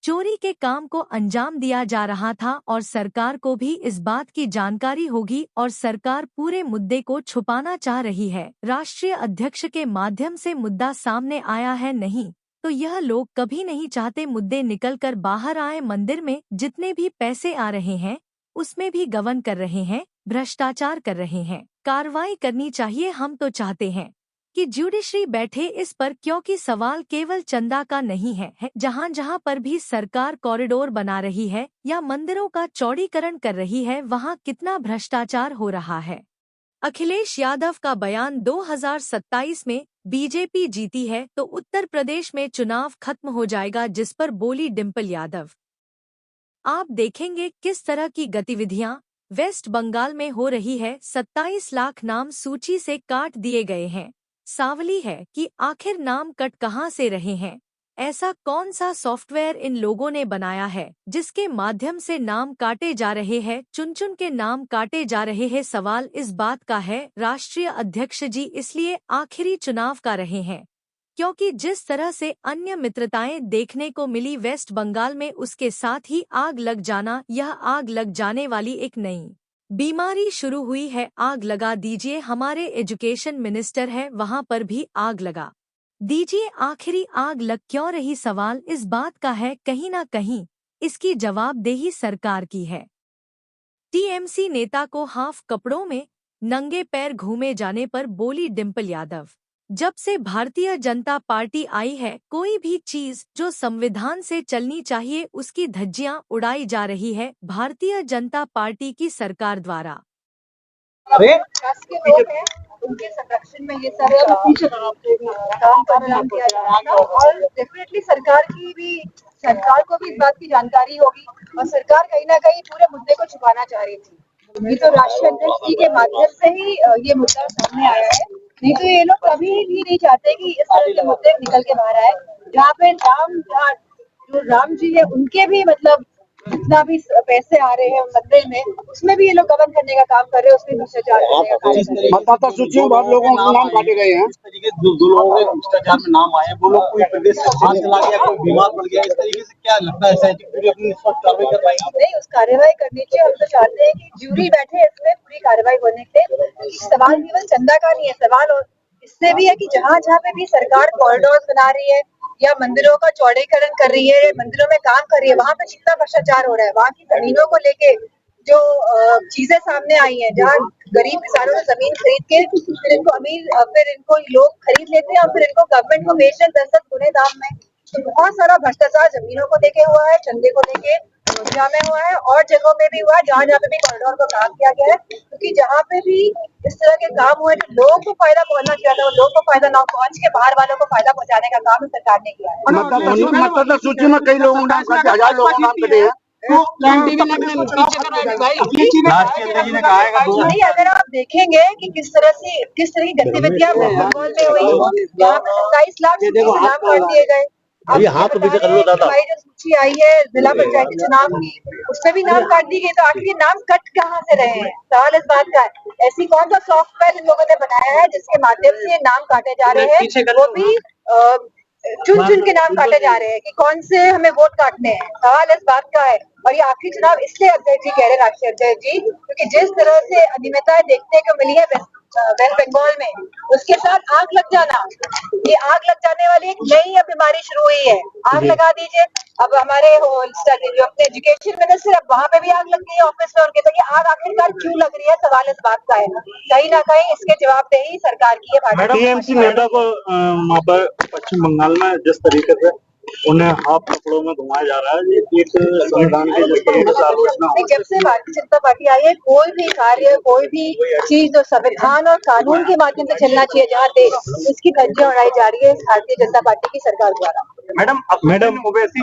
चोरी के काम को अंजाम दिया जा रहा था और सरकार को भी इस बात की जानकारी होगी और सरकार पूरे मुद्दे को छुपाना चाह रही है। राष्ट्रीय अध्यक्ष के माध्यम से मुद्दा सामने आया है, नहीं तो यह लोग कभी नहीं चाहते मुद्दे निकलकर बाहर आए। मंदिर में जितने भी पैसे आ रहे हैं उसमें भी गबन कर रहे हैं, भ्रष्टाचार कर रहे हैं। कार्रवाई करनी चाहिए। हम तो चाहते हैं कि ज्यूडिशरी बैठे इस पर, क्योंकि सवाल केवल चंदा का नहीं है। जहाँ जहाँ पर भी सरकार कॉरिडोर बना रही है या मंदिरों का चौड़ीकरण कर रही है, वहाँ कितना भ्रष्टाचार हो रहा है। अखिलेश यादव का बयान 2027 में बीजेपी जीती है तो उत्तर प्रदेश में चुनाव खत्म हो जाएगा, जिस पर बोली डिम्पल यादव। आप देखेंगे किस तरह की गतिविधियां वेस्ट बंगाल में हो रही है। 27 लाख नाम सूची से काट दिए गए हैं। सावली है कि आखिर नाम कट कहां से रहे हैं। ऐसा कौन सा सॉफ्टवेयर इन लोगों ने बनाया है जिसके माध्यम से नाम काटे जा रहे हैं, चुन चुन के नाम काटे जा रहे हैं। सवाल इस बात का है, राष्ट्रीय अध्यक्ष जी इसलिए आखिरी चुनाव का रहे हैं क्योंकि जिस तरह से अन्य मित्रताएं देखने को मिली वेस्ट बंगाल में, उसके साथ ही आग लग जाना, यह आग लग जाने वाली एक नई बीमारी शुरू हुई है। आग लगा दीजिए। हमारे एजुकेशन मिनिस्टर है, वहां पर भी आग लगा दीजिए। आखिरी आग लग क्यों रही? सवाल इस बात का है, कहीं ना कहीं इसकी जवाबदेही सरकार की है। टीएमसी नेता को हाफ कपड़ों में नंगे पैर घूमे जाने पर बोली डिम्पल यादव, जब से भारतीय जनता पार्टी आई है, कोई भी चीज जो संविधान से चलनी चाहिए उसकी धज्जियां उड़ाई जा रही है भारतीय जनता पार्टी की सरकार द्वारा। उनके संरक्षण में ये सब काम का अंजाम दिया जा रहा था और डेफिनेटली सरकार को भी इस बात की जानकारी होगी और सरकार कहीं ना कहीं पूरे मुद्दे को छुपाना चाह रही थी। ये तो राष्ट्रीय अध्यक्ष जी के माध्यम से ही ये मुद्दा सामने आया है, नहीं तो ये लोग कभी भी नहीं चाहते कि इस तरह के मुद्दे निकल के बाहर आए। जहाँ पे जो राम जी है उनके भी मतलब जितना भी पैसे आ रहे हैं मंदिर में, उसमें भी ये लोग गबन करने का काम कर रहे हैं, उसमें भ्रष्टाचार करने का काम कर रहे हैं। मतदाता सूची में बहुत लोगों के नाम काटे गए हैं। इस तरीके जो लोगों के भ्रष्टाचार में नाम आए, वो लोग कोई प्रदेश से बाहर चला गया, कोई बीमार पड़ गया, इस तरीके से क्या लगता है एसआईटी पूरी अपनी निष्पक्ष कार्रवाई कर पाएगी? नहीं, उस कार्रवाई करनी चाहिए। हम तो चाहते हैं कि ज्यूरी बैठे इसमें पूरी कार्रवाई होने के लिए। सवाल केवल चंदा का नहीं है, सवाल और इससे भी है कि जहाँ जहाँ पे भी सरकार कॉरिडोर बना रही है या मंदिरों का चौड़ीकरण कर रही है, मंदिरों में काम कर रही है, वहाँ पे जितना भ्रष्टाचार हो रहा है, वहाँ की जमीनों को लेके जो चीजें सामने आई हैं, जहाँ गरीब किसानों ने जमीन खरीद के फिर इनको लोग खरीद लेते हैं और फिर इनको गवर्नमेंट को बेच रहे 10-10 गुने दाम में। तो बहुत सारा भ्रष्टाचार जमीनों को लेके हुआ है, चंदे को लेके योजना में हुआ है और जगहों में भी हुआ है, जहाँ जहाँ पे भी कॉरिडोर को काम किया गया है। क्योंकि जहाँ पे भी इस तरह के काम हुए जो लोगों को फायदा पहुंचना चाहिए था, वो लोगों को फायदा ना पहुंच के बाहर वालों को फायदा पहुंचाने का काम सरकार ने किया है। मतदाता सूची में कई लोगों नाम काटे, 1000 लोगों नाम कटे हैं। नहीं, अगर आप देखेंगे कि किस तरह की गतिविधियां बंगाल में हुई, यहाँ पे 27 लाख नाम काट दिए गए। जो सूची आई है जिला पंचायती चुनाव की, उसमें भी नाम काट दिए गए। तो आखिर नाम कट कहाँ से रहे हैं? सवाल इस बात का है। ऐसी कौन सा सॉफ्टवेयर इन लोगों ने बनाया है जिसके माध्यम से नाम काटे जा रहे हैं, वो भी चुन चुन के नाम काटे जा रहे हैं कि कौन से हमें वोट काटने हैं? सवाल इस बात का है। और ये आखिरी चुनाव इसलिए अध्यक्ष जी कह रहे हैं, राष्ट्रीय अध्यक्ष जी, क्योंकि जिस तरह से अनियमितताएं देखने को मिली है वेस्ट बंगाल में, उसके साथ आग लग जाना, ये आग लग जाने वाली एक नई बीमारी शुरू हुई है। आग लगा दीजिए। अब हमारे जो अपने एजुकेशन मिनिस्टर, अब वहाँ पे भी आग लग गई है ऑफिस में उनके, तो ये आग आखिरकार क्यों लग रही है? सवाल इस बात का है। कहीं ना कहीं इसके जवाबदेही सरकार की है। टीएमसी नेता को वहाँ पर पश्चिम बंगाल में जिस तरीके से उन्हें हाफ कपड़ों में घुमाया जा रहा है, एक संविधान के जिस तरीके से आलोचना। जब से भारतीय जनता पार्टी आई है, कोई भी कार्य, कोई भी चीज जो संविधान और कानून के माध्यम से चलना चाहिए जहाँ देश, उसकी धज्जियां उड़ाई जा रही है भारतीय जनता पार्टी की सरकार द्वारा। मैडम ओवैसी